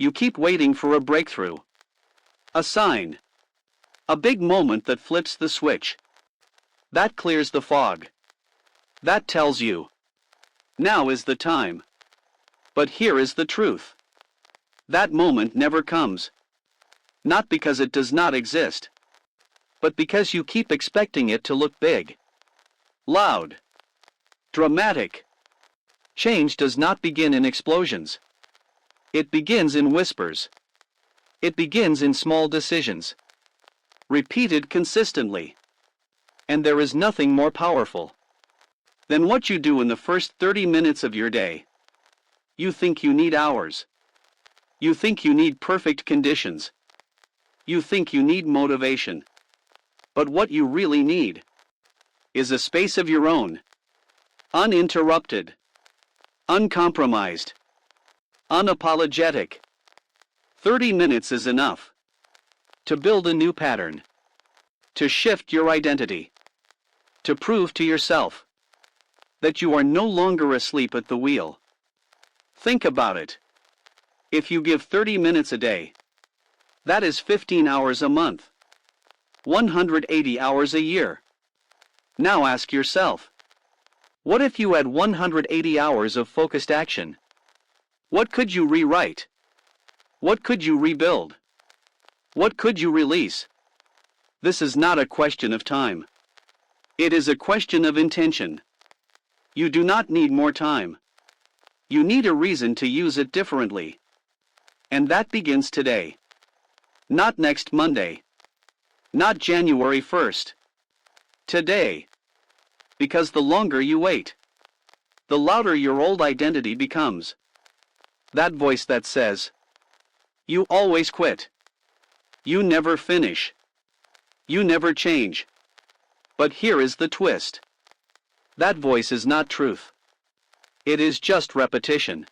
You keep waiting for a breakthrough. A sign. A big moment that flips the switch. That clears the fog. That tells you, now is the time. But here is the truth. That moment never comes. Not because it does not exist, but because you keep expecting it to look big, loud, dramatic. Change does not begin in explosions. It begins in whispers. It begins in small decisions, repeated consistently. And there is nothing more powerful than what you do in the first 30 minutes of your day. You think you need hours. You think you need perfect conditions. You think you need motivation. But what you really need is a space of your own, uninterrupted, uncompromised, unapologetic. 30 minutes is enough to build a new pattern, to shift your identity, to prove to yourself that you are no longer asleep at the wheel. Think about it. If you give 30 minutes a day, that is 15 hours a month, 180 hours a year. Now ask yourself, what if you had 180 hours of focused action? What could you rewrite? What could you rebuild? What could you release? This is not a question of time. It is a question of intention. You do not need more time. You need a reason to use it differently. And that begins today. Not next Monday. Not January 1st. Today. Because the longer you wait, the louder your old identity becomes. That voice that says, you always quit. You never finish. You never change. But here is the twist. That voice is not truth. It is just repetition.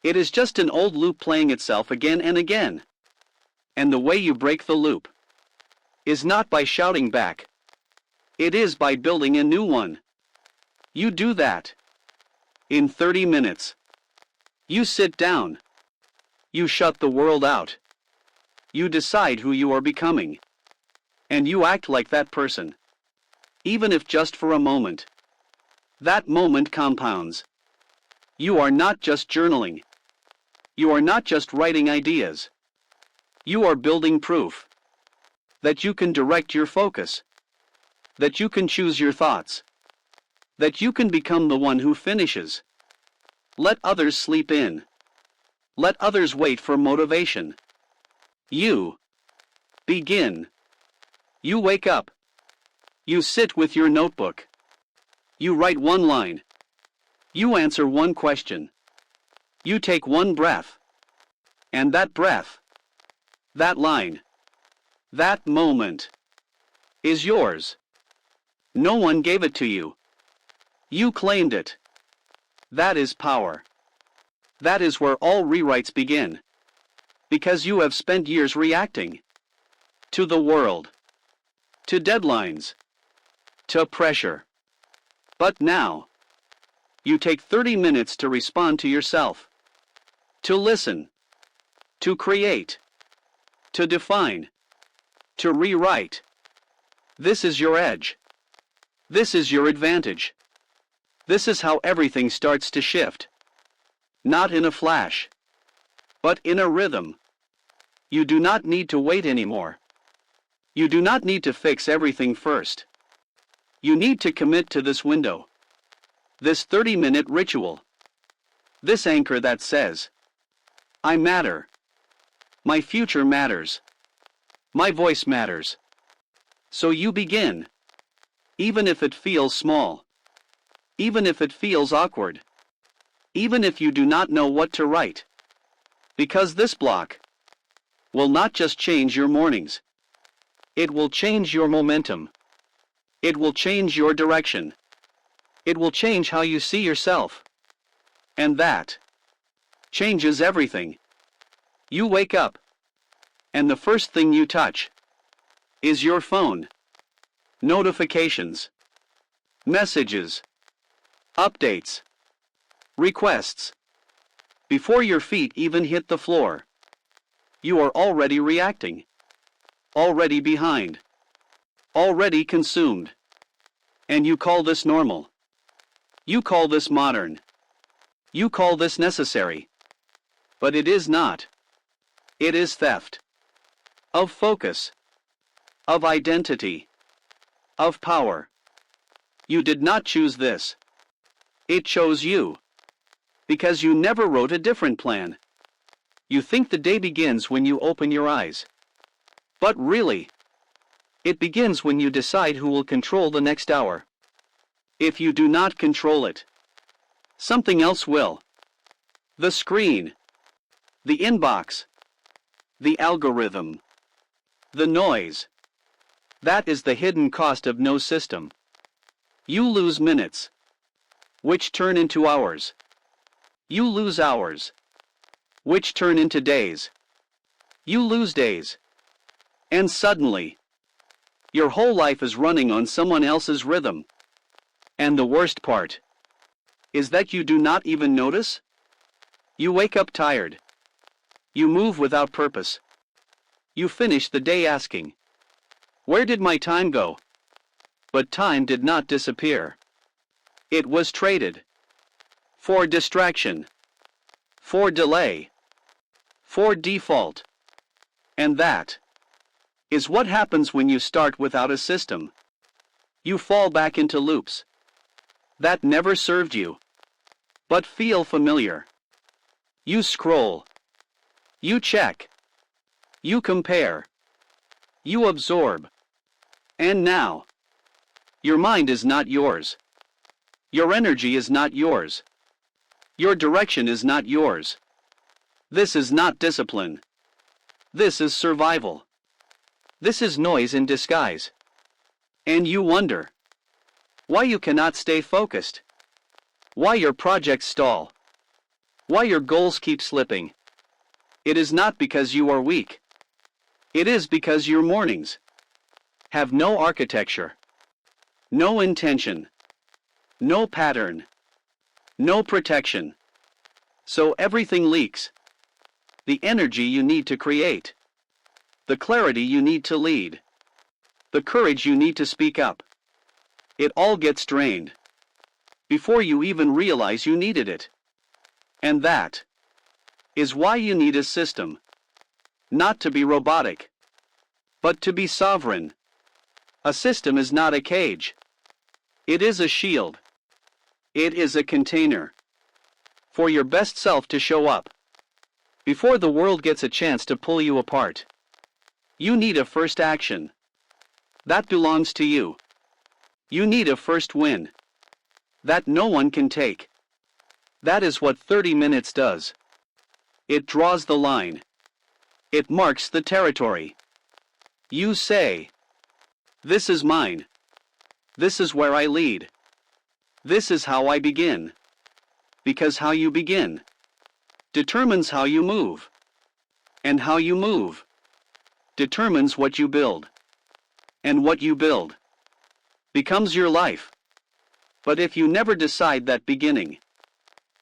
It is just an old loop playing itself again and again. And the way you break the loop is not by shouting back. It is by building a new one. You do that in 30 minutes. You sit down. You shut the world out. You decide who you are becoming. And you act like that person. Even if just for a moment. That moment compounds. You are not just journaling. You are not just writing ideas. You are building proof that you can direct your focus, that you can choose your thoughts, that you can become the one who finishes. Let others sleep in. Let others wait for motivation. You begin. You wake up. You sit with your notebook. You write one line. You answer one question. You take one breath. And that breath, that line, that moment is yours. No one gave it to you. You claimed it. That is power. That is where all rewrites begin. Because you have spent years reacting to the world, to deadlines, to pressure. But now, you take 30 minutes to respond to yourself, to listen, to create, to define, to rewrite. This is your edge. This is your advantage. This is how everything starts to shift. Not in a flash, but in a rhythm. You do not need to wait anymore. You do not need to fix everything first. You need to commit to this window, this 30-minute ritual, this anchor that says, I matter. My future matters. My voice matters. So you begin. Even if it feels small. Even if it feels awkward. Even if you do not know what to write. Because this block will not just change your mornings. It will change your momentum. It will change your direction. It will change how you see yourself. And that changes everything. You wake up, and the first thing you touch is your phone. Notifications, messages, updates, requests. Before your feet even hit the floor, You are already reacting. Already behind. Already consumed. And you call this normal. You call this modern. You call this necessary. But it is not. It is theft. Of focus. Of identity. Of power. You did not choose this. It chose you. Because you never wrote a different plan. You think the day begins when you open your eyes. But really, it begins when you decide who will control the next hour. If you do not control it, something else will. The screen. The inbox. The algorithm. The noise. That is the hidden cost of no system. You lose minutes, which turn into hours. You lose hours, which turn into days. You lose days. And suddenly, your whole life is running on someone else's rhythm. And the worst part is that you do not even notice. You wake up tired. You move without purpose. You finish the day asking, "Where did my time go?" But time did not disappear. It was traded. For distraction. For delay. For default. And that is what happens when you start without a system. You fall back into loops that never served you, but feel familiar. You scroll. You check. You compare. You absorb. And now, your mind is not yours. Your energy is not yours. Your direction is not yours. This is not discipline. This is survival. This is noise in disguise. And you wonder why you cannot stay focused. Why your projects stall. Why your goals keep slipping. It is not because you are weak. It is because your mornings have no architecture, no intention, no pattern, no protection. So everything leaks. The energy you need to create. The clarity you need to lead. The courage you need to speak up. It all gets drained before you even realize you needed it. And that is why you need a system. Not to be robotic, but to be sovereign. A system is not a cage. It is a shield. It is a container for your best self to show up before the world gets a chance to pull you apart. You need a first action that belongs to you. You need a first win that no one can take. That is what 30 minutes does. It draws the line. It marks the territory. You say, "This is mine. This is where I lead. This is how I begin." Because how you begin determines how you move. And how you move determines what you build. And what you build becomes your life. But if you never decide that beginning,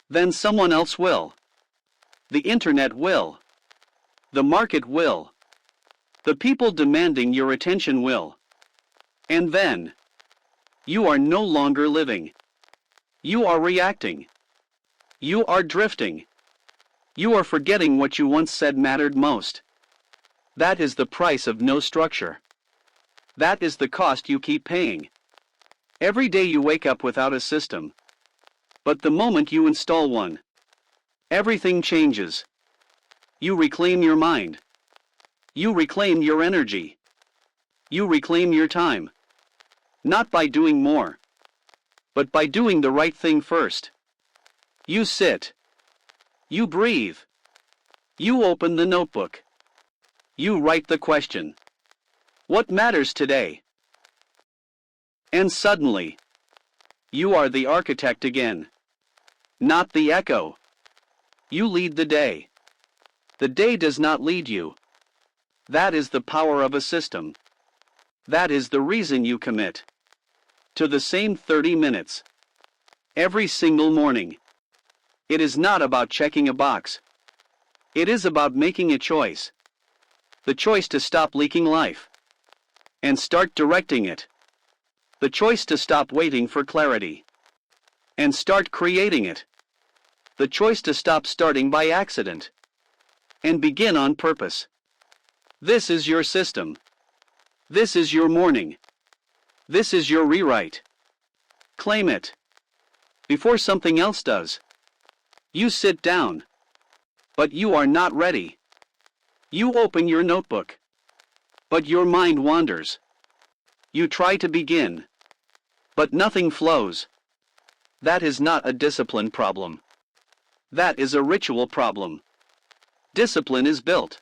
then someone else will. The internet will. The market will. The people demanding your attention will. And then, you are no longer living. You are reacting. You are drifting. You are forgetting what you once said mattered most. That is the price of no structure. That is the cost you keep paying. Every day you wake up without a system. But the moment you install one, everything changes. You reclaim your mind. You reclaim your energy. You reclaim your time. Not by doing more, but by doing the right thing first. You sit. You breathe. You open the notebook. You write the question, "What matters today?" And suddenly, you are the architect again. Not the echo. You lead the day. The day does not lead you. That is the power of a system. That is the reason you commit to the same 30 minutes every single morning. It is not about checking a box. It is about making a choice. The choice to stop leaking life and start directing it. The choice to stop waiting for clarity and start creating it. The choice to stop starting by accident and begin on purpose. This is your system. This is your morning. This is your rewrite. Claim it before something else does. You sit down, but you are not ready. You open your notebook, but your mind wanders. You try to begin, but nothing flows. That is not a discipline problem. That is a ritual problem. Discipline is built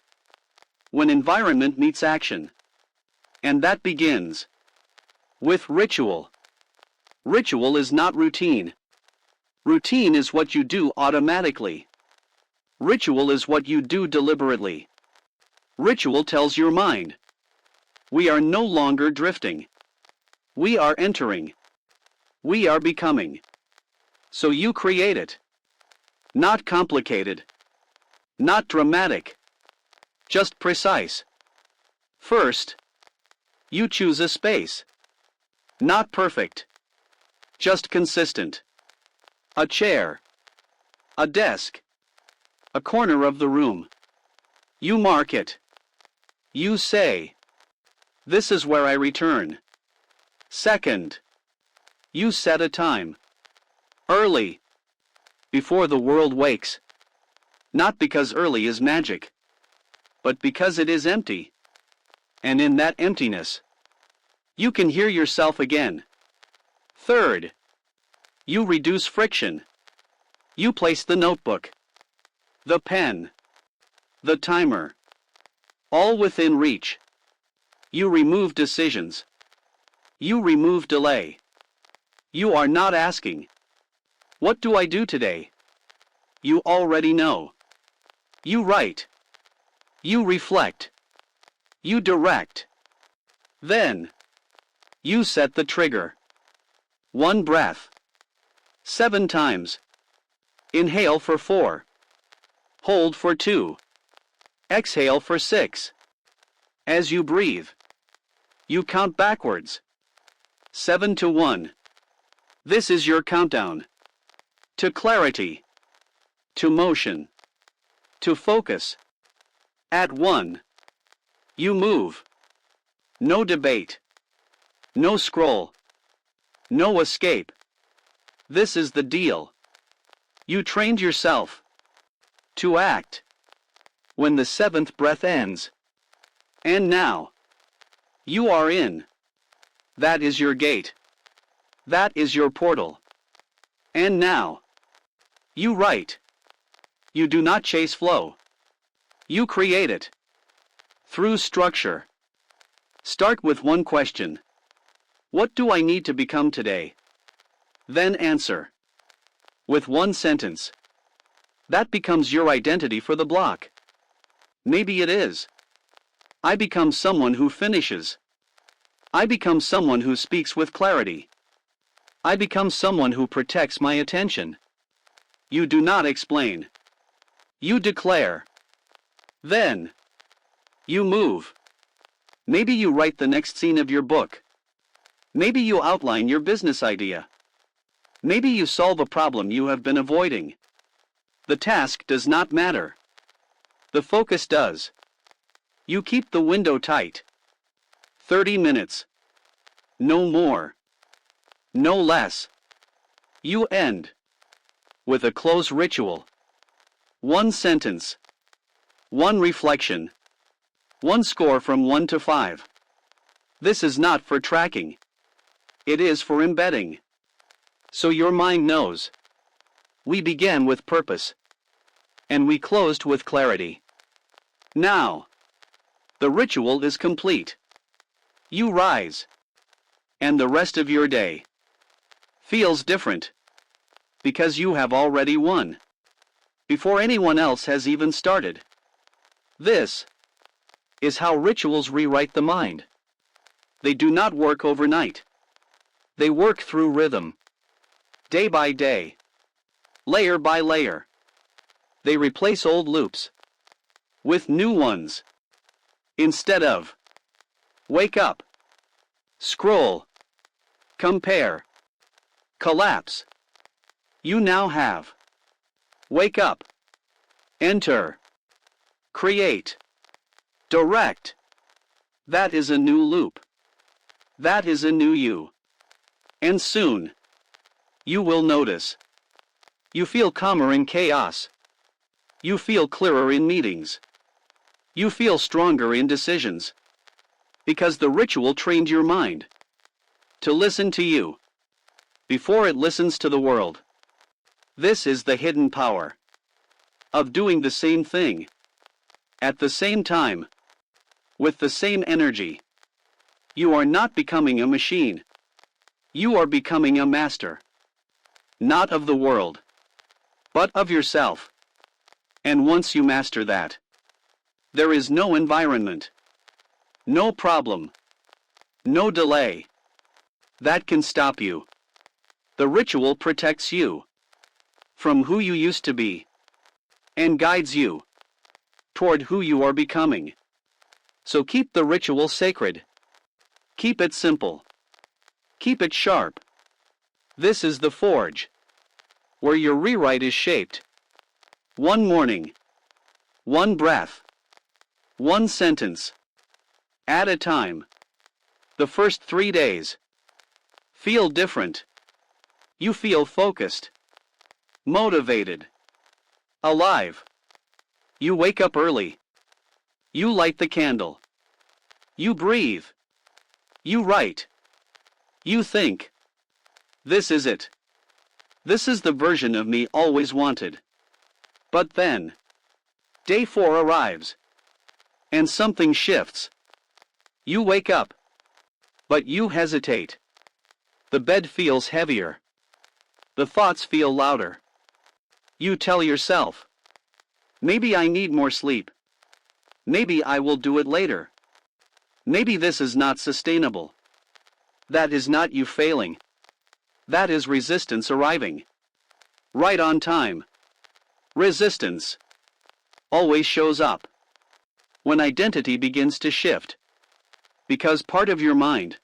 when environment meets action, and that begins with ritual. Ritual is not routine. Routine is what you do automatically. Ritual is what you do deliberately. Ritual tells your mind, we are no longer drifting. We are entering. We are becoming. So you create it. Not complicated. Not dramatic. Just precise. First, you choose a space. Not perfect. Just consistent. A chair. A desk. A corner of the room. You mark it. You say, this is where I return. Second, you set a time. Early. Before the world wakes. Not because early is magic, but because it is empty. And in that emptiness, you can hear yourself again. Third, you reduce friction. You place the notebook, the pen, the timer, all within reach. You remove decisions. You remove delay. You are not asking, what do I do today? You already know. You write. You reflect. You direct. Then, you set the trigger. One breath. 7 times. Inhale for 4. Hold for 2. Exhale for 6. As you breathe, you count backwards. 7 to 1. This is your countdown. To clarity. To motion. To focus. At 1. You move. No debate. No scroll. No escape. This is the deal. You trained yourself to act when the 7th breath ends. And now, you are in. That is your gate. That is your portal. And now, you write. You do not chase flow. You create it. Through structure. Start with one question. What do I need to become today? Then answer. With one sentence. That becomes your identity for the block. Maybe it is. I become someone who finishes. I become someone who speaks with clarity. I become someone who protects my attention. You do not explain. You declare. Then, you move. Maybe you write the next scene of your book. Maybe you outline your business idea. Maybe you solve a problem you have been avoiding. The task does not matter. The focus does. You keep the window tight. 30 minutes. No more. No less. You end with a close ritual. One sentence. One reflection. One score from 1 to 5. This is not for tracking. It is for embedding. So your mind knows. We began with purpose. And we closed with clarity. Now, the ritual is complete. You rise. And the rest of your day feels different. Because you have already won. Before anyone else has even started. This is how rituals rewrite the mind. They do not work overnight. They work through rhythm. Day by day. Layer by layer. They replace old loops with new ones. Instead of wake up, scroll, compare, collapse, you now have wake up, enter, create, direct. That is a new loop. That is a new you. And soon, you will notice. You feel calmer in chaos. You feel clearer in meetings. You feel stronger in decisions. Because the ritual trained your mind to listen to you before it listens to the world. This is the hidden power of doing the same thing at the same time with the same energy. You are not becoming a machine. You are becoming a master. Not of the world, but of yourself. And once you master that, there is no environment, no problem, no delay that can stop you. The ritual protects you from who you used to be and guides you toward who you are becoming. So keep the ritual sacred. Keep it simple. Keep it sharp. This is the forge where your rewrite is shaped. One morning, one breath, one sentence at a time. The first 3 days feel different. You feel focused, motivated, alive. You wake up early. You light the candle. You breathe. You write. You think. This is it. This is the version of me always wanted. But then, day 4 arrives. And something shifts. You wake up. But you hesitate. The bed feels heavier. The thoughts feel louder. You tell yourself, maybe I need more sleep. Maybe I will do it later. Maybe this is not sustainable. That is not you failing. That is resistance arriving. Right on time. Resistance always shows up when identity begins to shift. Because part of your mind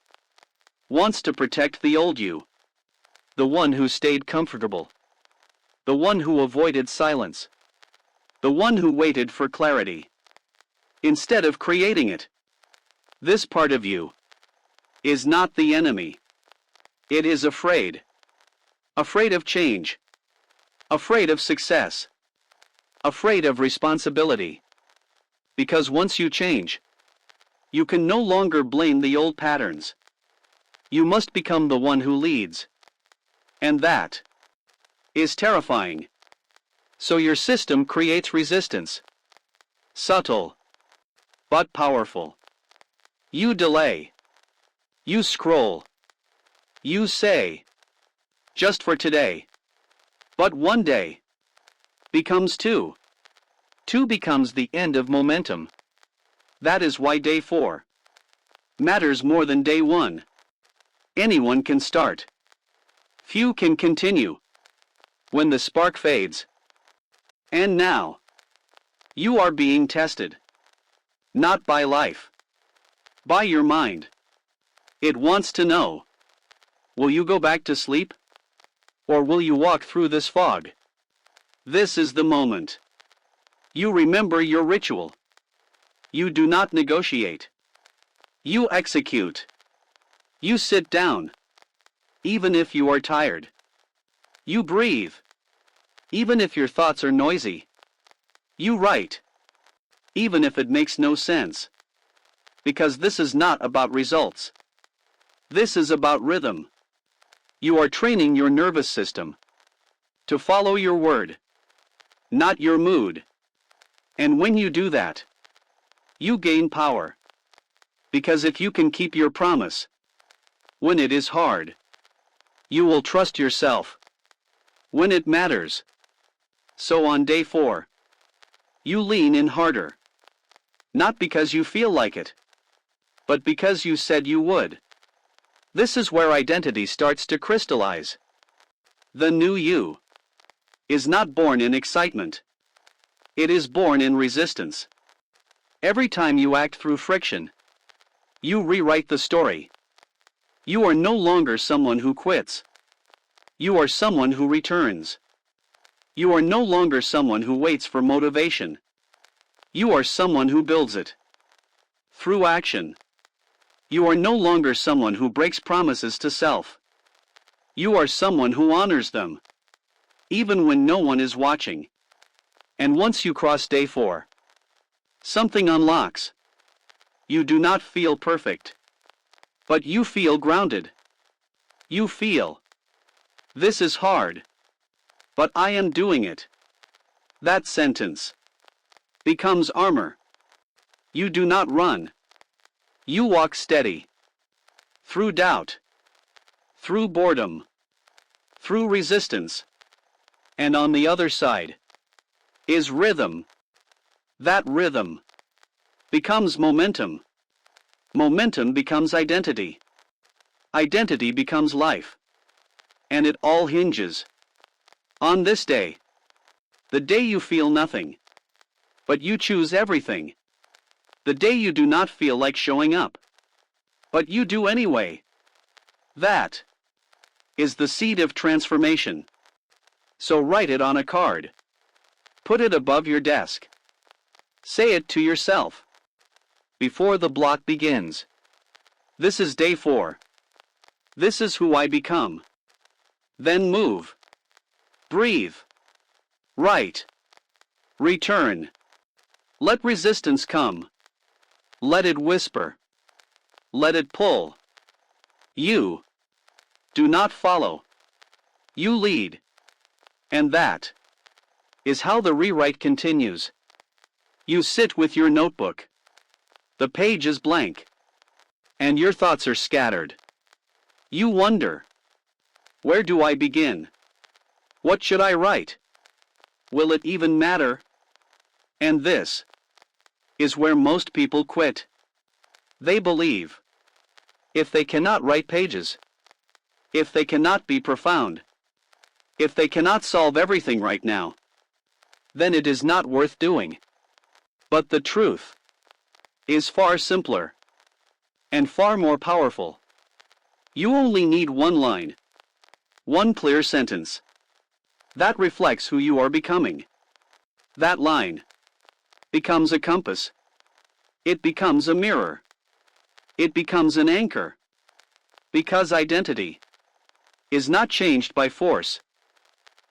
wants to protect the old you. The one who stayed comfortable. The one who avoided silence. The one who waited for clarity instead of creating it. This part of you is not the enemy. It is afraid. Afraid of change. Afraid of success. Afraid of responsibility. Because once you change, you can no longer blame the old patterns. You must become the one who leads. And that is terrifying. So your system creates resistance. Subtle, but powerful. You delay. You scroll. You say, just for today. But one day becomes 2. 2 becomes the end of momentum. That is why day 4 matters more than day 1. Anyone can start. Few can continue. When the spark fades. And now, you are being tested. Not by life. By your mind. It wants to know. Will you go back to sleep? Or will you walk through this fog? This is the moment. You remember your ritual. You do not negotiate. You execute. You sit down. Even if you are tired. You breathe. Even if your thoughts are noisy. You write. Even if it makes no sense. Because this is not about results. This is about rhythm. You are training your nervous system to follow your word, not your mood. And when you do that, you gain power. Because if you can keep your promise, when it is hard, you will trust yourself when it matters. So on day 4, you lean in harder. Not because you feel like it, but because you said you would. This is where identity starts to crystallize. The new you is not born in excitement. It is born in resistance. Every time you act through friction, you rewrite the story. You are no longer someone who quits. You are someone who returns. You are no longer someone who waits for motivation. You are someone who builds it. Through action. You are no longer someone who breaks promises to self. You are someone who honors them, even when no one is watching. And once you cross day 4, something unlocks. You do not feel perfect, but you feel grounded. You feel, this is hard, but I am doing it. That sentence becomes armor. You do not run. You walk steady. Through doubt. Through boredom. Through resistance. And on the other side is rhythm. That rhythm becomes momentum. Momentum becomes identity. Identity becomes life. And it all hinges on this day. The day you feel nothing, but you choose everything. The day you do not feel like showing up, but you do anyway. That is the seed of transformation. So write it on a card. Put it above your desk. Say it to yourself before the block begins. This is day 4. This is who I become. Then move. Breathe. Write. Return. Let resistance come. Let it whisper. Let it pull. You do not follow. You lead. And that is how the rewrite continues. You sit with your notebook. The page is blank, and your thoughts are scattered. You wonder, where do I begin? What should I write? Will it even matter? And this is where most people quit. They believe, if they cannot write pages, if they cannot be profound, if they cannot solve everything right now, then it is not worth doing. But the truth is far simpler and far more powerful. You only need one line, one clear sentence that reflects who you are becoming. That line becomes a compass. It becomes a mirror. It becomes an anchor. Because identity is not changed by force.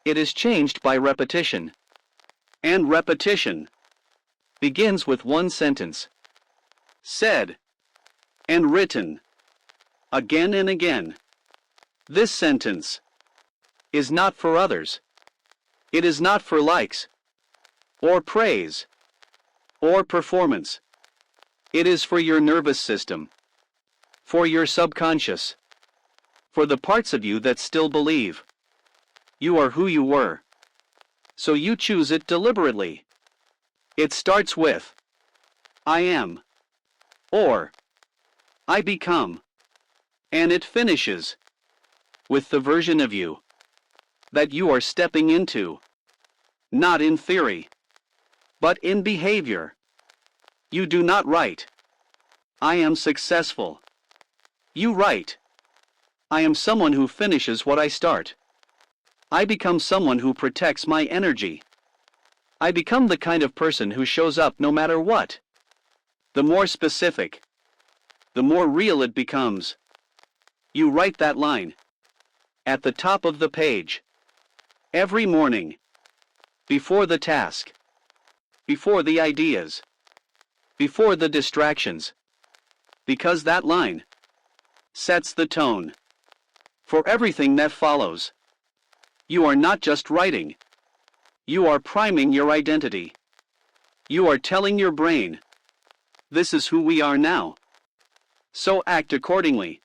It is changed by repetition. And repetition begins with one sentence, said and written again and again. This sentence is not for others. It is not for likes, or praise, or performance. It is for your nervous system, for your subconscious, for the parts of you that still believe you are who you were. So you choose it deliberately. It starts with, I am, or I become, and it finishes with the version of you that you are stepping into, not in theory, but in behavior. You do not write, I am successful. You write, I am someone who finishes what I start. I become someone who protects my energy. I become the kind of person who shows up no matter what. The more specific, the more real it becomes. You write that line at the top of the page every morning, before the task, before the ideas, before the distractions, because that line sets the tone for everything that follows. You are not just writing. You are priming your identity. You are telling your brain, this is who we are now. So act accordingly.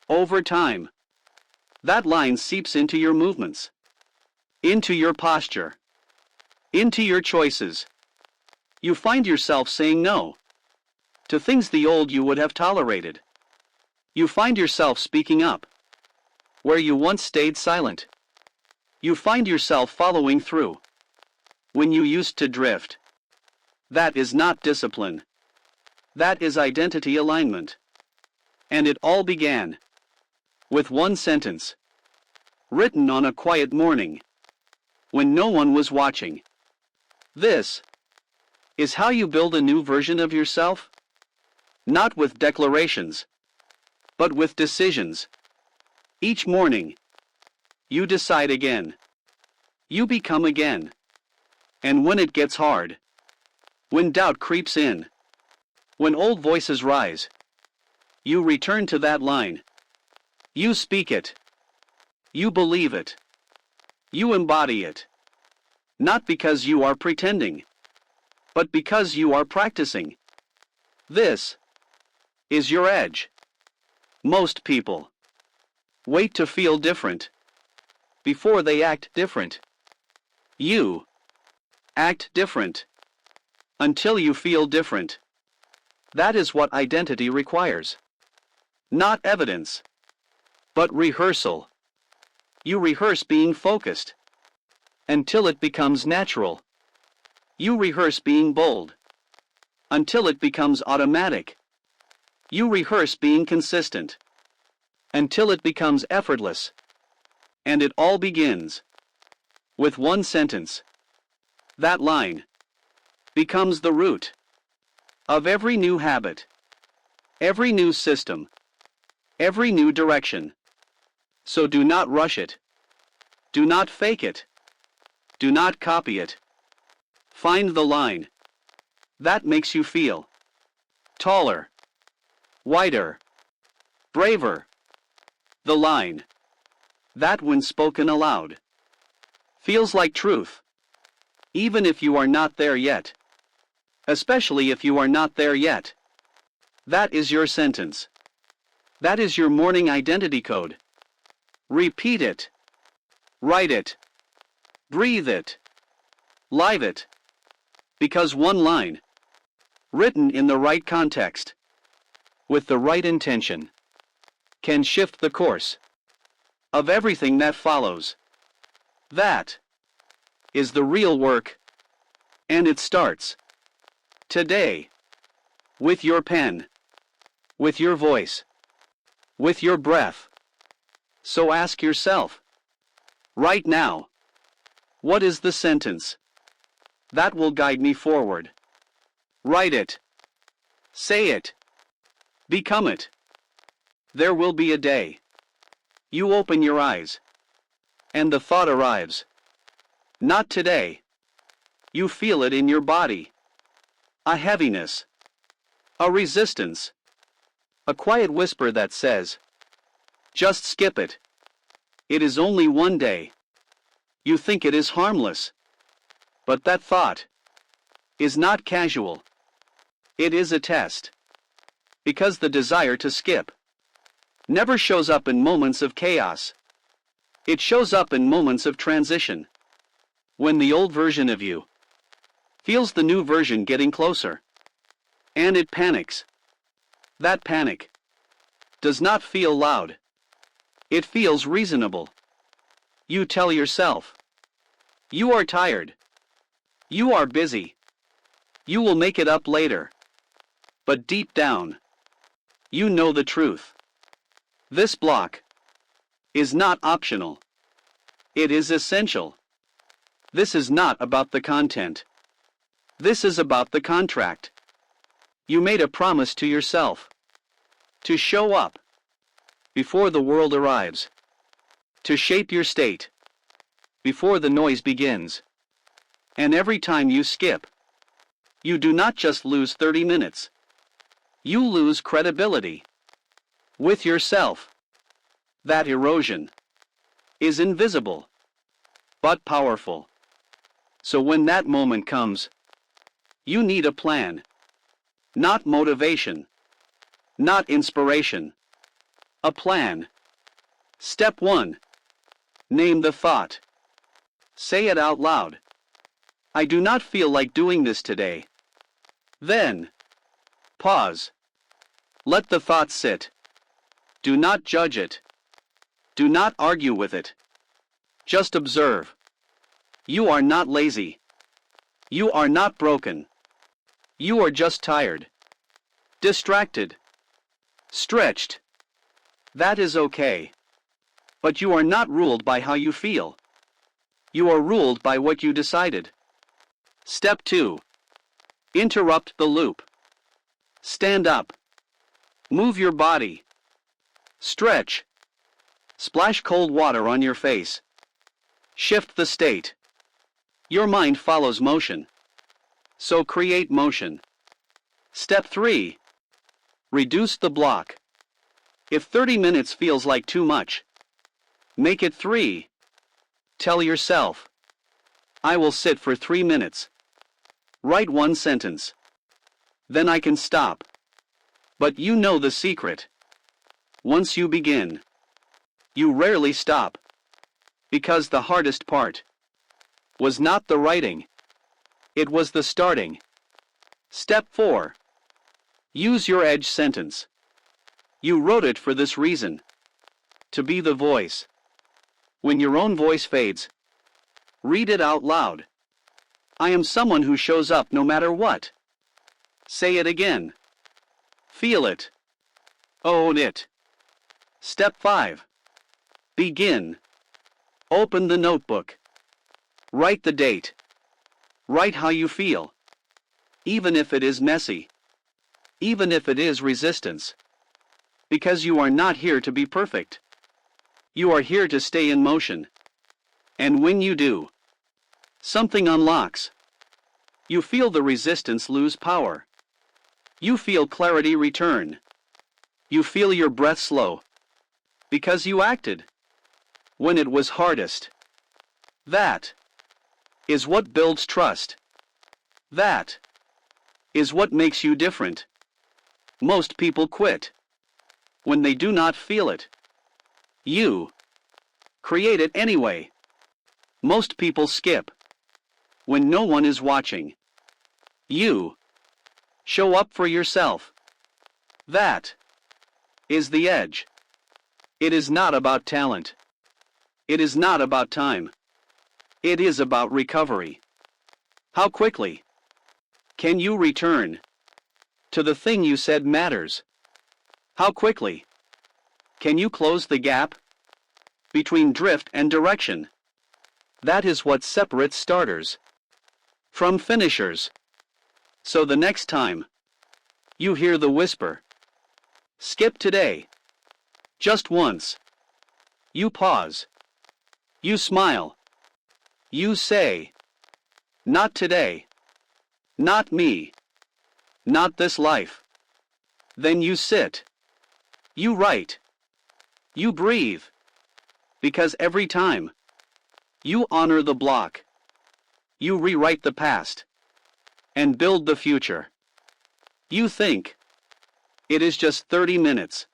Over time, that line seeps into your movements, into your posture, into your choices. You find yourself saying no to things the old you would have tolerated. You find yourself speaking up where you once stayed silent. You find yourself following through when you used to drift. That is not discipline. That is identity alignment. And it all began with one sentence, written on a quiet morning, when no one was watching. This is how you build a new version of yourself? Not with declarations, but with decisions. Each morning, you decide again. You become again. And when it gets hard, when doubt creeps in, when old voices rise, you return to that line. You speak it. You believe it. You embody it. Not because you are pretending, but because you are practicing. This is your edge. Most people wait to feel different before they act different. You act different until you feel different. That is what identity requires. Not evidence, but rehearsal. You rehearse being focused until it becomes natural. You rehearse being bold until it becomes automatic. You rehearse being consistent until it becomes effortless. And it all begins with one sentence. That line becomes the root of every new habit, every new system, every new direction. So do not rush it. Do not fake it. Do not copy it. Find the line that makes you feel taller, wider, braver. The line that, when spoken aloud, feels like truth, even if you are not there yet. Especially if you are not there yet. That is your sentence. That is your morning identity code. Repeat it. Write it. Breathe it. Live it. Because one line, written in the right context, with the right intention, can shift the course of everything that follows. That is the real work, and it starts today, with your pen, with your voice, with your breath. So ask yourself, right now, what is the sentence that will guide me forward? Write it. Say it. Become it. There will be a day. You open your eyes, and the thought arrives. Not today. You feel it in your body. A heaviness. A resistance. A quiet whisper that says, just skip it. It is only one day. You think it is harmless. But that thought is not casual. It is a test. Because the desire to skip never shows up in moments of chaos. It shows up in moments of transition. When the old version of you feels the new version getting closer, and it panics. That panic does not feel loud. It feels reasonable. You tell yourself, you are tired. You are busy. You will make it up later. But deep down, you know the truth. This block is not optional. It is essential. This is not about the content. This is about the contract. You made a promise to yourself to show up before the world arrives, to shape your state before the noise begins. And every time you skip, you do not just lose 30 minutes. You lose credibility with yourself. That erosion is invisible, but powerful. So when that moment comes, you need a plan. Not motivation. Not inspiration. A plan. Step 1. Name the thought. Say it out loud. I do not feel like doing this today. Then, pause. Let the thought sit. Do not judge it. Do not argue with it. Just observe. You are not lazy. You are not broken. You are just tired, distracted, stretched. That is okay. But you are not ruled by how you feel. You are ruled by what you decided. Step 2. Interrupt the loop. Stand up. Move your body. Stretch. Splash cold water on your face. Shift the state. Your mind follows motion. So create motion. Step 3. Reduce the block. If 30 minutes feels like too much, make it 3. Tell yourself, I will sit for 3 minutes. Write 1 sentence. Then I can stop. But you know the secret. Once you begin, you rarely stop. Because the hardest part was not the writing. It was the starting. Step 4. Use your edge sentence. You wrote it for this reason. To be the voice. When your own voice fades, read it out loud. I am someone who shows up no matter what. Say it again. Feel it. Own it. Step 5. Begin. Open the notebook. Write the date. Write how you feel. Even if it is messy. Even if it is resistance. Because you are not here to be perfect. You are here to stay in motion. And when you do, something unlocks. You feel the resistance lose power. You feel clarity return. You feel your breath slow. Because you acted when it was hardest. That is what builds trust. That is what makes you different. Most people quit when they do not feel it. You create it anyway. Most people skip when no one is watching. You show up for yourself. That is the edge. It is not about talent. It is not about time. It is about recovery. How quickly can you return to the thing you said matters? How quickly can you close the gap between drift and direction? That is what separates starters from finishers. So the next time you hear the whisper, skip today, just once, you pause, you smile, you say, not today, not me, not this life. Then you sit, you write, you breathe, because every time you honor the block, you rewrite the past and build the future. You think it is just 30 minutes.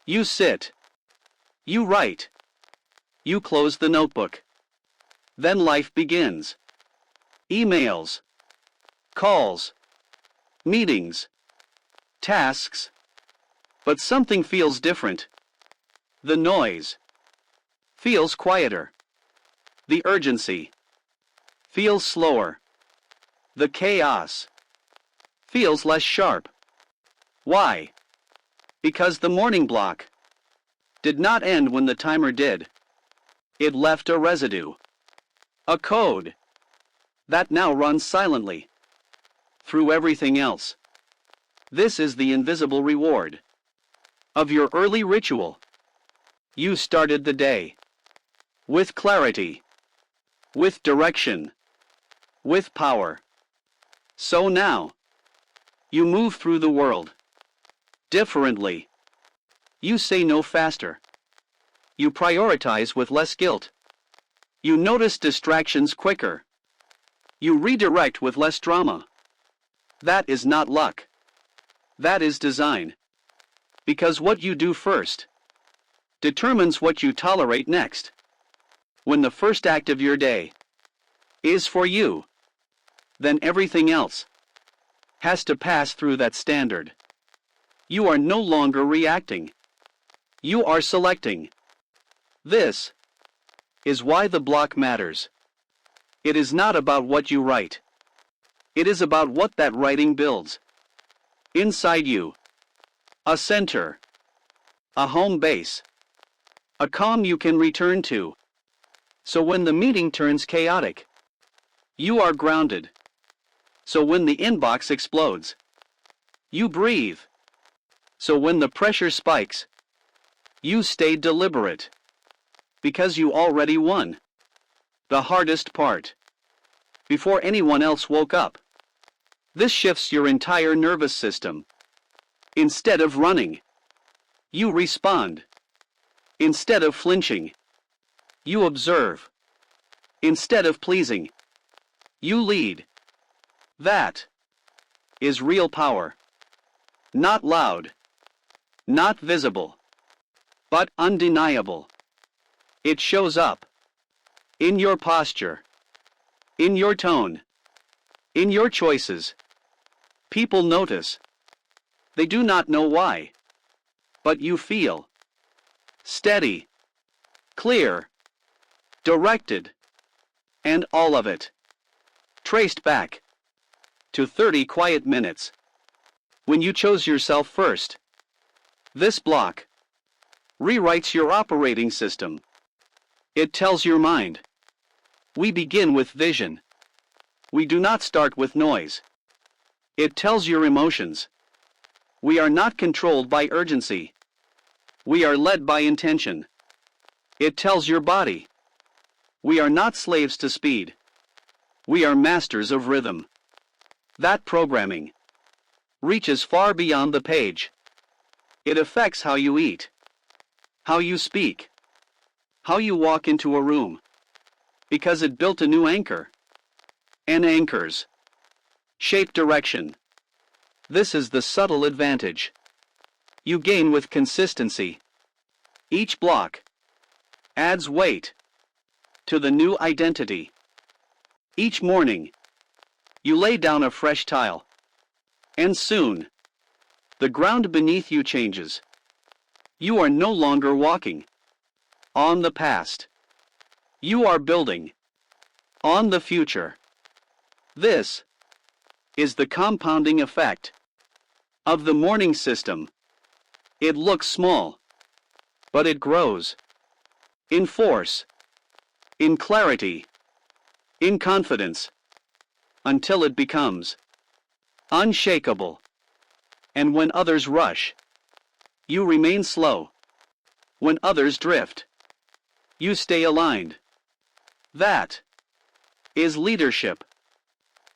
You sit, you write, you close the notebook. Then life begins. Emails, calls, meetings, tasks. But something feels different. The noise feels quieter. The urgency feels slower. The chaos feels less sharp. Why? Because the morning block did not end when the timer did. It left a residue, a code that now runs silently through everything else. This is the invisible reward of your early ritual. You started the day with clarity, with direction, with power. So now, you move through the world differently. You say no faster. You prioritize with less guilt. You notice distractions quicker. You redirect with less drama. That is not luck. That is design. Because what you do first determines what you tolerate next. When the first act of your day is for you, then everything else has to pass through that standard. You are no longer reacting. You are selecting. This is why the block matters. It is not about what you write. It is about what that writing builds. Inside you. A center. A home base. A calm you can return to. So when the meeting turns chaotic, you are grounded. So when the inbox explodes, you breathe. So when the pressure spikes, you stay deliberate. Because you already won. The hardest part. Before anyone else woke up. This shifts your entire nervous system. Instead of running, you respond. Instead of flinching, you observe. Instead of pleasing, you lead. That is real power. Not loud, not visible, but undeniable. It shows up in your posture, in your tone, in your choices. People notice. They do not know why, but you feel steady, clear, directed, and all of it traced back to 30 quiet minutes when you chose yourself first. This block rewrites your operating system. It tells your mind. We begin with vision. We do not start with noise. It tells your emotions. We are not controlled by urgency. We are led by intention. It tells your body. We are not slaves to speed. We are masters of rhythm. That programming reaches far beyond the page. It affects how you eat, how you speak, how you walk into a room. Because it built a new anchor. And anchors shape direction. This is the subtle advantage you gain with consistency. Each block adds weight to the new identity. Each morning, you lay down a fresh tile. And soon, the ground beneath you changes. You are no longer walking on the past. You are building on the future. This is the compounding effect of the morning system. It looks small, but it grows in force, in clarity, in confidence, until it becomes unshakable. And when others rush, you remain slow. When others drift, you stay aligned. That is leadership.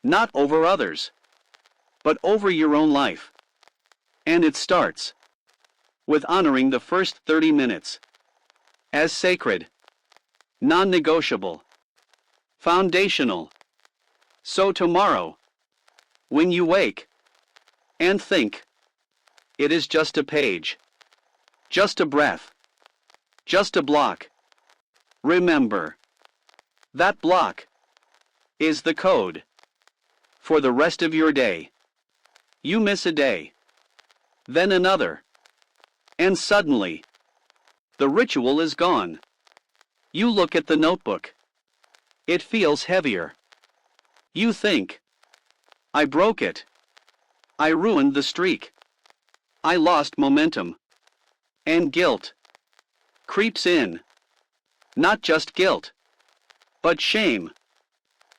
Not over others, but over your own life. And it starts with honoring the first 30 minutes as sacred, non-negotiable, foundational. So tomorrow, when you wake and think, it is just a page, just a breath, just a block. Remember, that block is the code for the rest of your day. You miss a day, then another, and suddenly, the ritual is gone. You look at the notebook. It feels heavier. You think, I broke it. I ruined the streak. I lost momentum. And guilt creeps in. Not just guilt, but shame.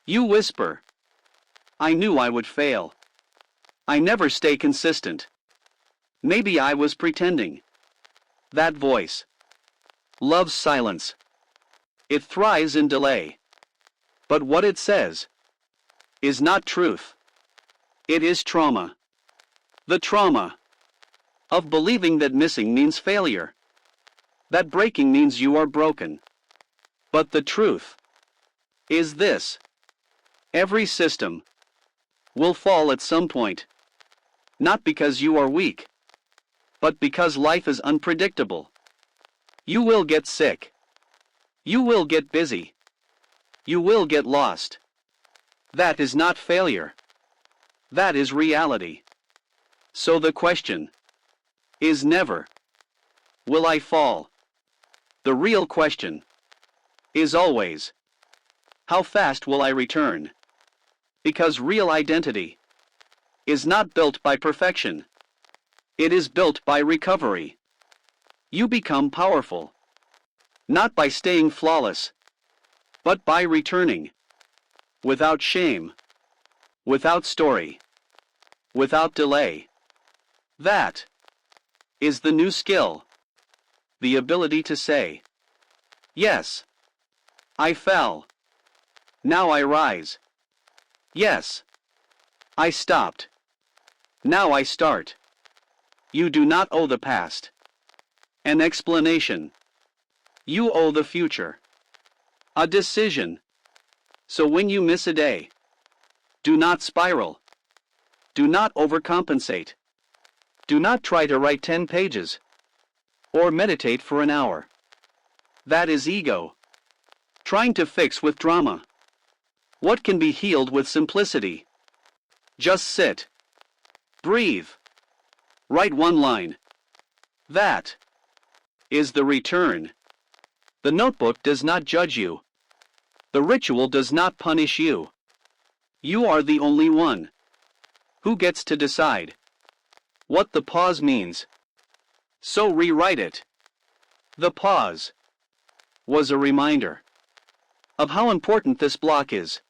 You whisper, I knew I would fail. I never stay consistent. Maybe I was pretending. That voice loves silence. It thrives in delay. But what it says is not truth. It is trauma. The trauma of believing that missing means failure, that breaking means you are broken. But the truth is this: every system will fall at some point, not because you are weak, but because life is unpredictable. You will get sick. You will get busy. You will get lost. That is not failure. That is reality. So the question is never, will I fall? The real question is always, how fast will I return? Because real identity is not built by perfection. It is built by recovery. You become powerful, not by staying flawless, but by returning, without shame, without story, without delay. That is the new skill, the ability to say, yes, I fell. Now I rise. Yes, I stopped. Now I start. You do not owe the past an explanation. You owe the future a decision. So when you miss a day, do not spiral. Do not overcompensate. Do not try to write 10 pages or meditate for an hour. That is ego, trying to fix with drama what can be healed with simplicity. Just sit. Breathe. Write one line. That is the return. The notebook does not judge you. The ritual does not punish you. You are the only one who gets to decide what the pause means. So rewrite it. The pause was a reminder of how important this block is.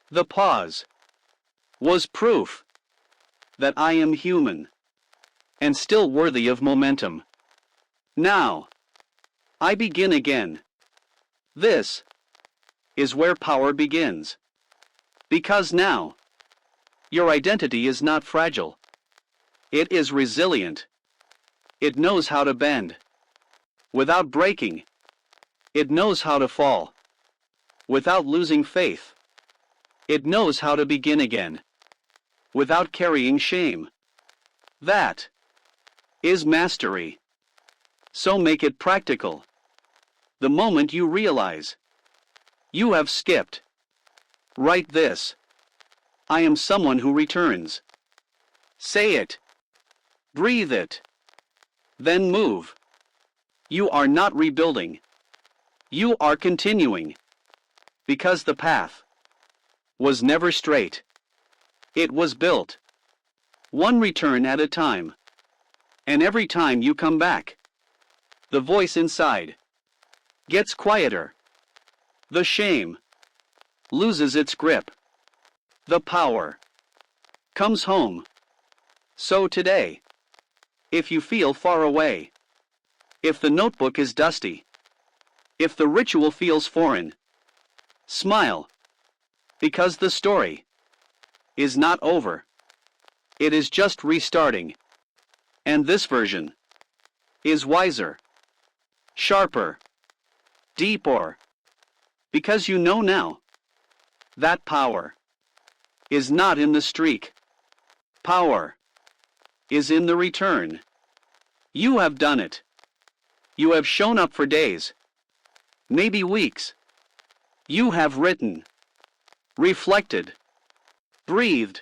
The pause was proof that I am human and still worthy of momentum. Now, I begin again. This is where power begins. Because now, your identity is not fragile. It is resilient. It knows how to bend without breaking. It knows how to fall without losing faith. It knows how to begin again without carrying shame. That is mastery. So make it practical. The moment you realize you have skipped, write this: I am someone who returns. Say it. Breathe it. Then move. You are not rebuilding. You are continuing. Because the path was never straight. It was built, one return at a time. And every time you come back, the voice inside gets quieter. The shame loses its grip. The power comes home. So today, if you feel far away, if the notebook is dusty, if the ritual feels foreign, smile, because the story is not over. It is just restarting. And this version is wiser, sharper, deeper, because you know now that power is not in the streak. Power is in the return. You have done it. You have shown up for days, maybe weeks. You have written, reflected, breathed,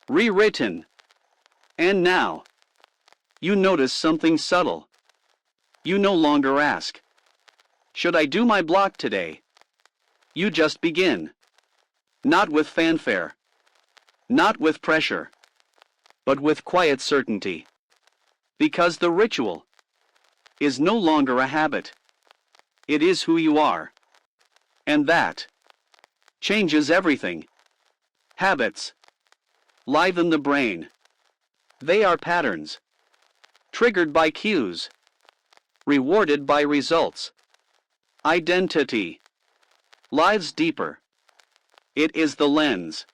rewritten, and now you notice something subtle. You no longer ask, should I do my block today? You just begin. Not with fanfare, not with pressure, but with quiet certainty. Because the ritual is no longer a habit. It is who you are. And that changes everything. Habits liven the brain. They are patterns, triggered by cues, rewarded by results. Identity lives deeper. It is the lens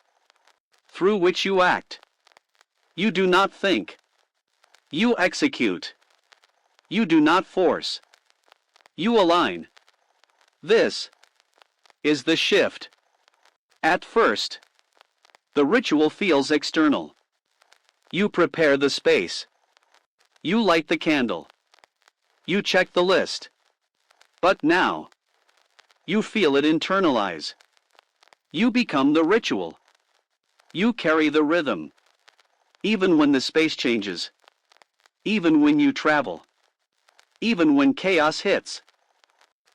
through which you act. You do not think. You execute. You do not force. You align. This is the shift. At first, the ritual feels external. You prepare the space. You light the candle. You check the list. But now, you feel it internalize. You become the ritual. You carry the rhythm. Even when the space changes. Even when you travel. Even when chaos hits.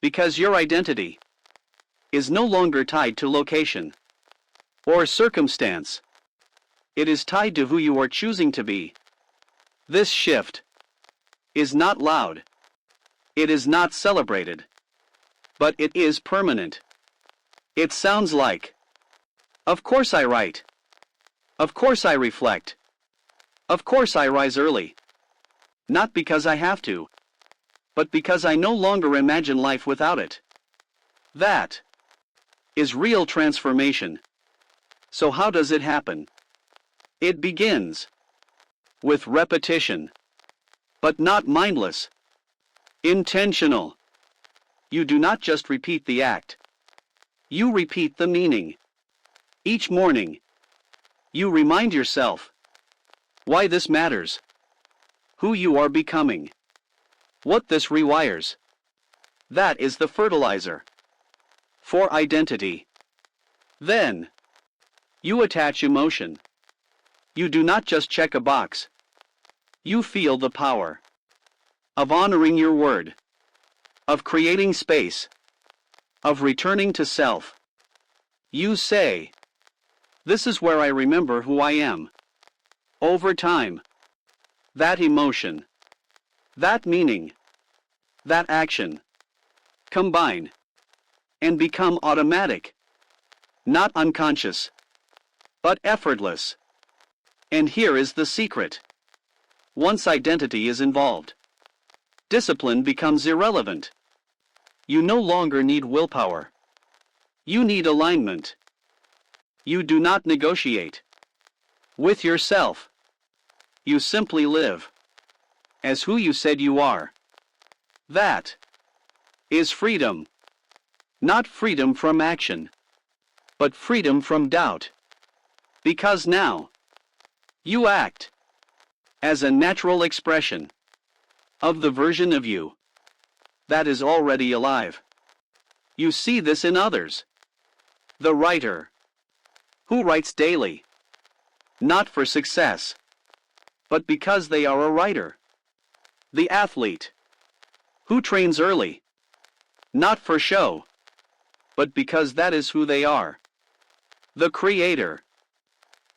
Because your identity is no longer tied to location or circumstance. It is tied to who you are choosing to be. This shift is not loud. It is not celebrated. But it is permanent. It sounds like, of course I write. Of course I reflect. Of course I rise early. Not because I have to, but because I no longer imagine life without it. That is real transformation. So how does it happen? It begins with repetition, but not mindless. Intentional. You do not just repeat the act. You repeat the meaning. Each morning, you remind yourself why this matters, who you are becoming, what this rewires. That is the fertilizer for identity. Then, you attach emotion. You do not just check a box. You feel the power of honoring your word, of creating space, of returning to self. You say, "This is where I remember who I am." Over time, that emotion, that meaning, that action, combine and become automatic, not unconscious, but effortless. And here is the secret. Once identity is involved, discipline becomes irrelevant. You no longer need willpower. You need alignment. You do not negotiate with yourself. You simply live as who you said you are. That is freedom. Not freedom from action, but freedom from doubt. Because now, you act as a natural expression of the version of you that is already alive. You see this in others. The writer who writes daily, not for success, but because they are a writer. The athlete who trains early, not for show, but because that is who they are. The creator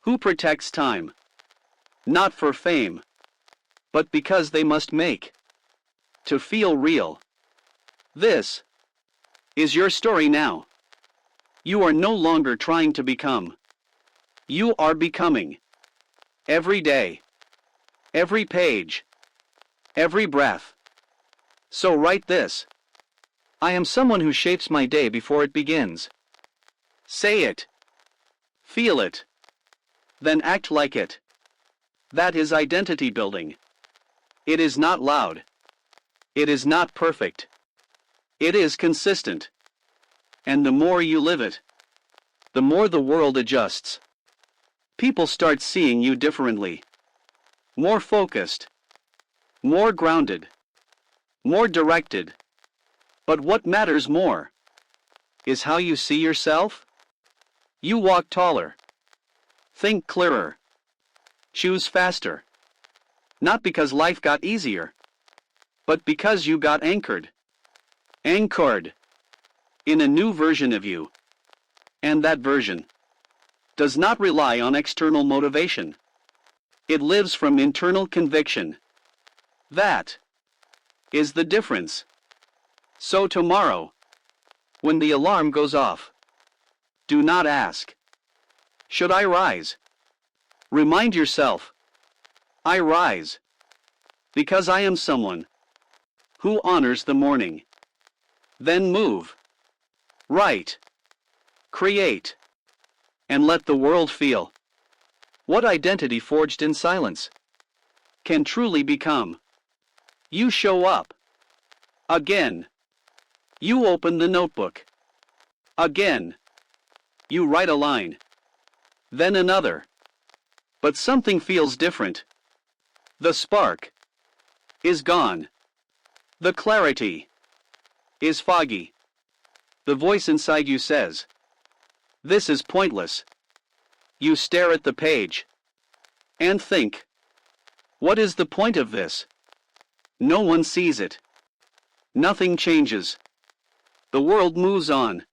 who protects time, not for fame, but because they must make to feel real. This is your story now. You are no longer trying to become. You are becoming. Every day, every page, every breath. So write this. I am someone who shapes my day before it begins. Say it. Feel it. Then act like it. That is identity building. It is not loud. It is not perfect. It is consistent. And the more you live it, the more the world adjusts. People start seeing you differently. More focused. More grounded. More directed. But what matters more is how you see yourself. You walk taller. Think clearer. Choose faster. Not because life got easier, but because you got anchored. Anchored in a new version of you. And that version does not rely on external motivation. It lives from internal conviction. That is the difference. So tomorrow, when the alarm goes off, do not ask, should I rise? Remind yourself, I rise because I am someone who honors the morning. Then move, write, create, and let the world feel what identity forged in silence can truly become. You show up. Again. You open the notebook. Again. You write a line. Then another. But something feels different. The spark is gone. The clarity is foggy. The voice inside you says, this is pointless. You stare at the page and think, what is the point of this? No one sees it. Nothing changes. The world moves on.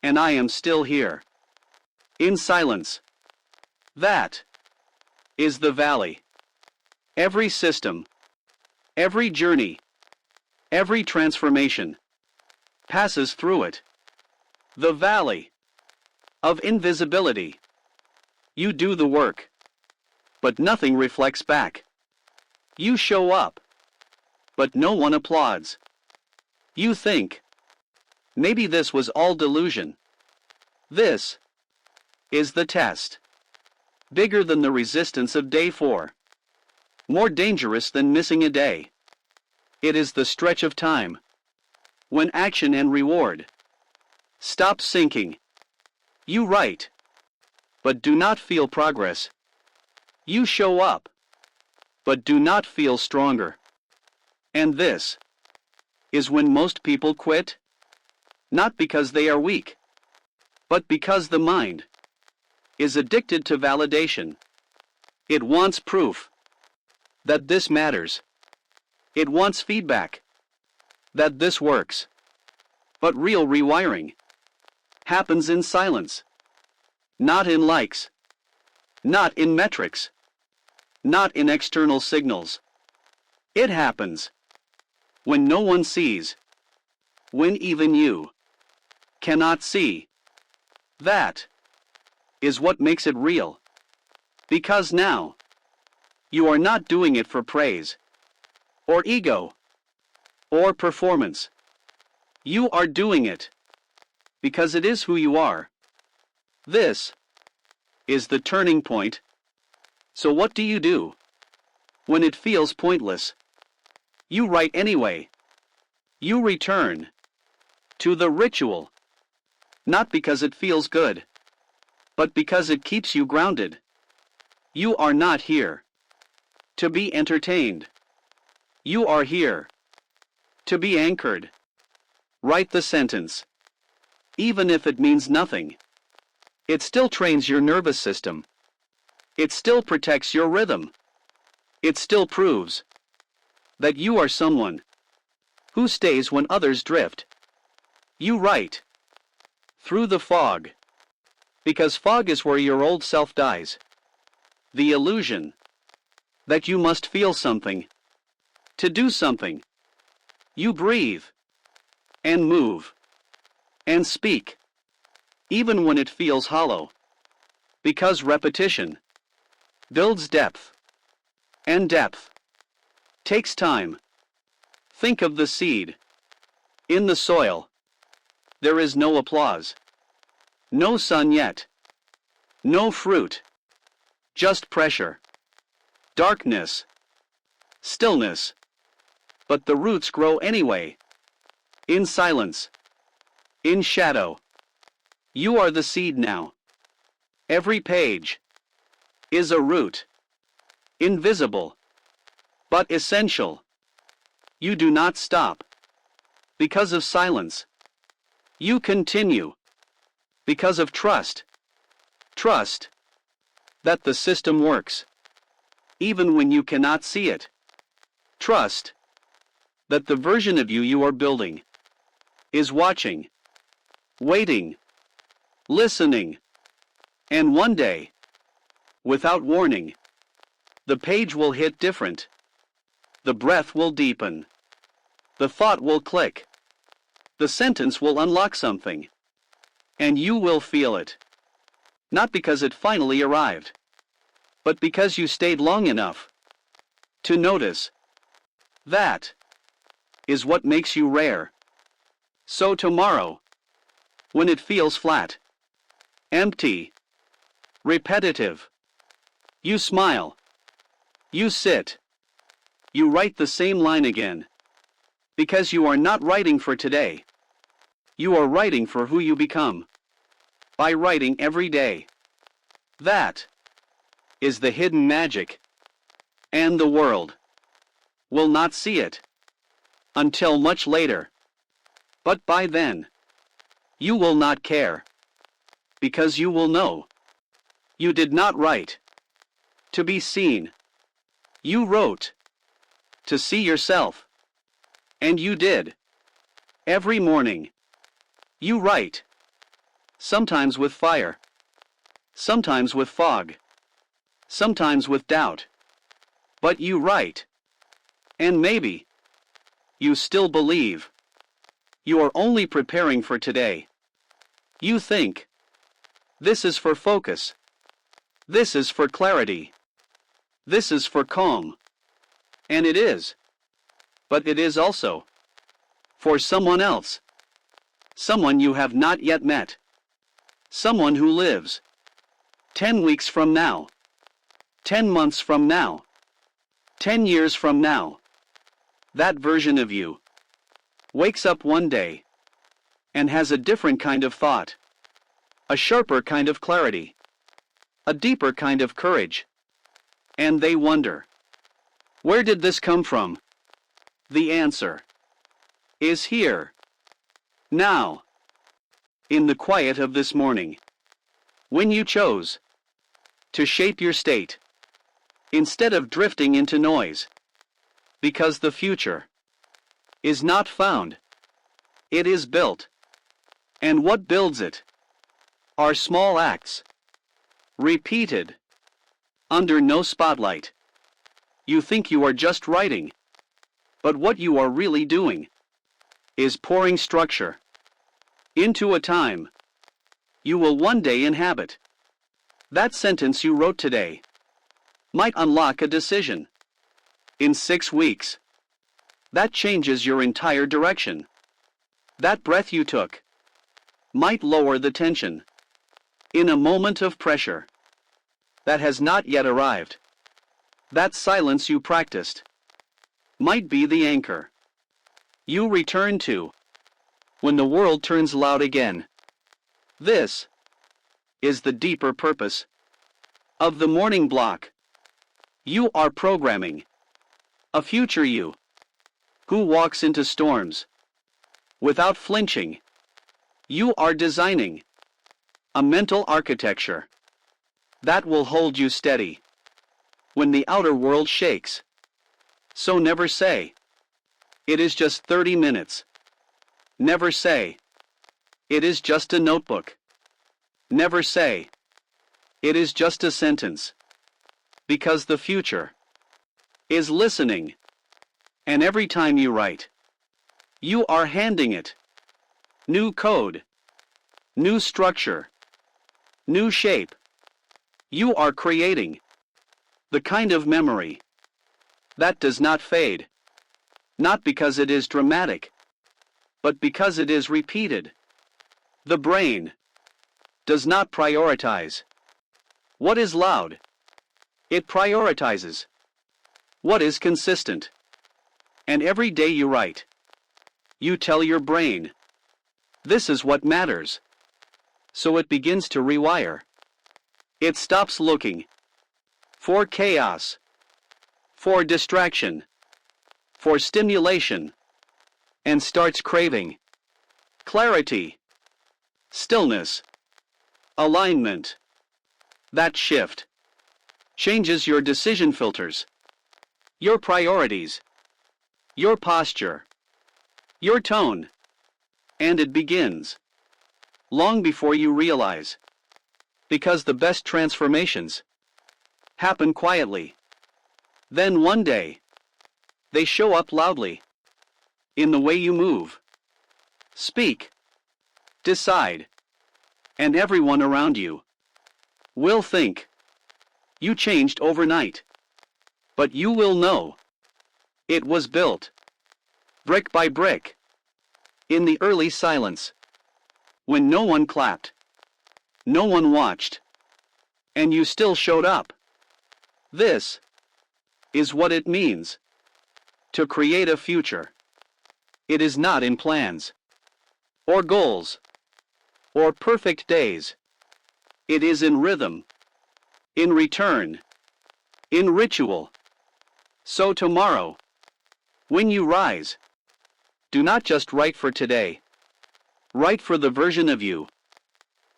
And I am still here. in silence. That is the valley. Every system, every journey, every transformation passes through it. The valley of invisibility. You do the work, but nothing reflects back. You show up, but no one applauds. You think, maybe this was all delusion. This is the test. Bigger than the resistance of day 4. More dangerous than missing a day. It is the stretch of time when action and reward stop sinking. You write, but do not feel progress. You show up, but do not feel stronger. And this is when most people quit, not because they are weak, but because the mind is addicted to validation. It wants proof that this matters. It wants feedback that this works. But real rewiring happens in silence, not in likes, not in metrics, not in external signals. It happens when no one sees, when even you cannot see. That is what makes it real. Because now, you are not doing it for praise, or ego, or performance. You are doing it because it is who you are. This is the turning point. So what do you do when it feels pointless? You write anyway. You return to the ritual, not because it feels good, but because it keeps you grounded. You are not here to be entertained. You are here to be anchored. Write the sentence. Even if it means nothing, it still trains your nervous system. It still protects your rhythm. It still proves that you are someone who stays when others drift. You write through the fog, because fog is where your old self dies. The illusion that you must feel something to do something. You breathe and move and speak, even when it feels hollow, because repetition builds depth, and depth takes time. Think of the seed in the soil. There is no applause, no sun yet, no fruit, just pressure, darkness, stillness. But the roots grow anyway, in silence, in shadow. You are the seed now. Every page is a root, invisible, but essential. You do not stop because of silence. You continue because of trust. Trust that the system works, even when you cannot see it. Trust that the version of you are building is watching, waiting, listening, and one day, without warning, the page will hit different. The breath will deepen. The thought will click. The sentence will unlock something. And you will feel it. Not because it finally arrived, but because you stayed long enough to notice. That is what makes you rare. So tomorrow, when it feels flat, empty, repetitive, you smile, you sit, you write the same line again. Because you are not writing for today. You are writing for who you become. By writing every day. That is the hidden magic. And the world will not see it until much later. But by then, you will not care. Because you will know. You did not write to be seen. You wrote to see yourself. And you did. Every morning. You write. Sometimes with fire. sometimes with fog, sometimes with doubt. But you write. And maybe you still believe. You are only preparing for today. You think. This is for focus. This is for clarity. This is for calm. And it is. But it is also for someone else. Someone you have not yet met. Someone who lives 10 weeks from now. 10 months from now. 10 years from now. That version of you wakes up one day and has a different kind of thought, a sharper kind of clarity, a deeper kind of courage. And they wonder, where did this come from? The answer is here, now, in the quiet of this morning, when you chose to shape your state instead of drifting into noise. Because the future is not found, it is built. And what builds it are small acts, repeated, under no spotlight. You think you are just writing, but what you are really doing is pouring structure into a time you will one day inhabit. That sentence you wrote today might unlock a decision in 6 weeks that changes your entire direction. That breath you took might lower the tension in a moment of pressure that has not yet arrived. That silence you practiced might be the anchor you return to when the world turns loud again. This is the deeper purpose of the morning block. You are programming a future you who walks into storms without flinching. You are designing a mental architecture that will hold you steady when the outer world shakes. So never say, it is just 30 minutes. Never say, it is just a notebook. Never say, it is just a sentence. Because the future is listening. And every time you write, you are handing it new code, new structure, new shape. You are creating the kind of memory that does not fade, not because it is dramatic, but because it is repeated. The brain does not prioritize what is loud. It prioritizes what is consistent. And every day you write, you tell your brain, this is what matters. So it begins to rewire. It stops looking for chaos, for distraction, for stimulation, and starts craving clarity, stillness, alignment. That shift changes your decision filters, your priorities, your posture, your tone, and it begins long before you realize. Because the best transformations happen quietly. Then one day, they show up loudly in the way you move, speak, decide, and everyone around you will think you changed overnight. But you will know it was built brick by brick in the early silence when no one clapped, no one watched, and you still showed up. This is what it means to create a future. It is not in plans, or goals, or perfect days. It is in rhythm, in return, in ritual. So tomorrow, when you rise, do not just write for today. Write for the version of you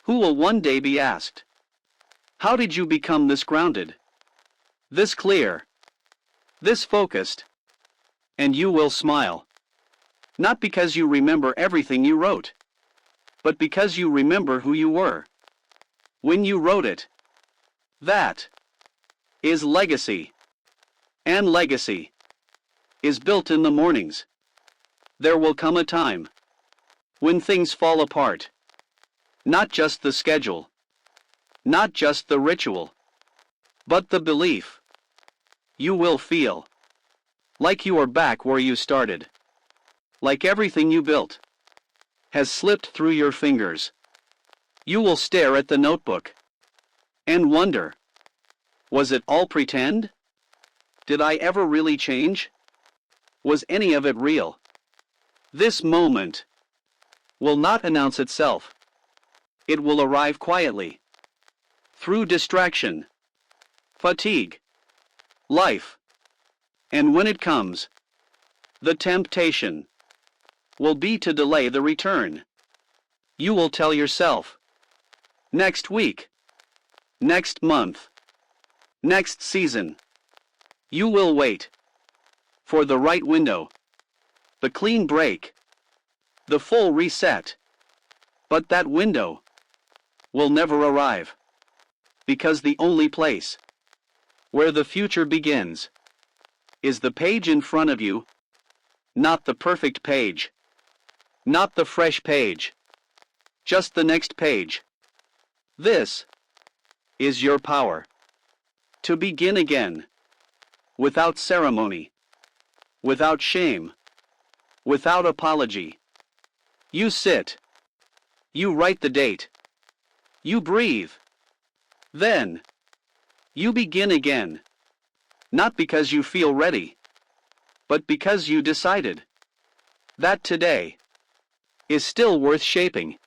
who will one day be asked, how did you become this grounded, this clear, this focused? And you will smile. Not because you remember everything you wrote, but because you remember who you were when you wrote it. That is legacy. And legacy is built in the mornings. There will come a time when things fall apart. Not just the schedule, not just the ritual, but the belief. You will feel like you are back where you started. Like everything you built has slipped through your fingers. You will stare at the notebook and wonder, was it all pretend? Did I ever really change? Was any of it real? This moment will not announce itself. It will arrive quietly, through distraction, fatigue, life. And when it comes, the temptation will be to delay the return. You will tell yourself, next week, next month, next season. You will wait for the right window, the clean break, the full reset. But that window will never arrive, because the only place where the future begins is the page in front of you, not the perfect page, not the fresh page, just the next page. This is your power to begin again, without ceremony, without shame, without apology. You sit, you write the date, you breathe, then you begin again, not because you feel ready, but because you decided that today is still worth shaping.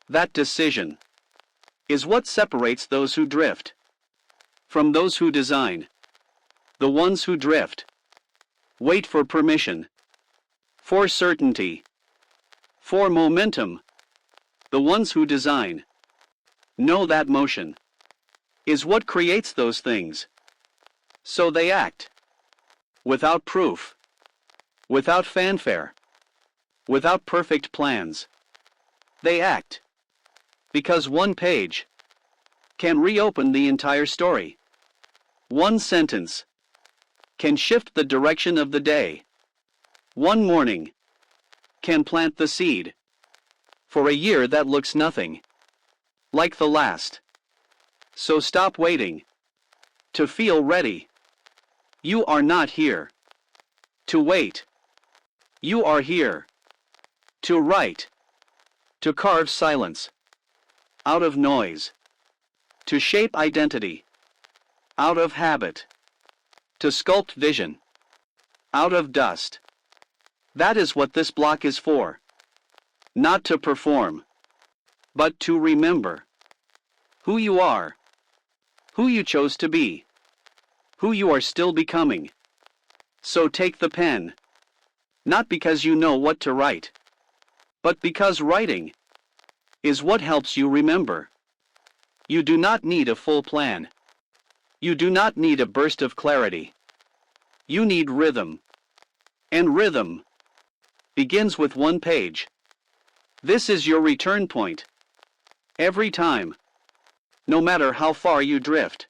That decision is what separates those who drift from those who design. The ones who drift wait for permission, for certainty, for momentum. The ones who design know that motion is what creates those things. So they act without proof, without fanfare, without perfect plans. They act because one page can reopen the entire story. One sentence can shift the direction of the day. One morning can plant the seed for a year that looks nothing like the last. So stop waiting to feel ready. You are not here to wait. You are here to write, to carve silence out of noise, to shape identity out of habit, to sculpt vision out of dust. That is what this block is for. Not to perform, but to remember who you are, who you chose to be, who you are still becoming. So take the pen, not because you know what to write, but because writing is what helps you remember. You do not need a full plan. You do not need a burst of clarity. You need rhythm. And rhythm begins with one page. This is your return point. Every time. No matter how far you drift,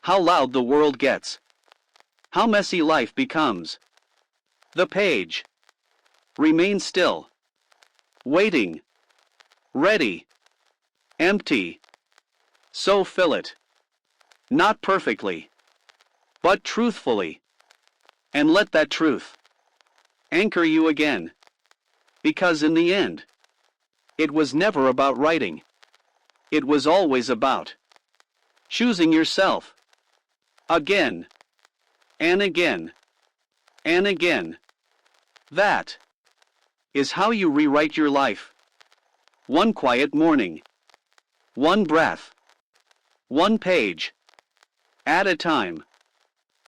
how loud the world gets, how messy life becomes, the page remains still, waiting, ready, empty. So fill it, not perfectly, but truthfully, and let that truth anchor you again. Because in the end, it was never about writing. It was always about choosing yourself again and again and again. That is how you rewrite your life. One quiet morning, one breath, one page at a time.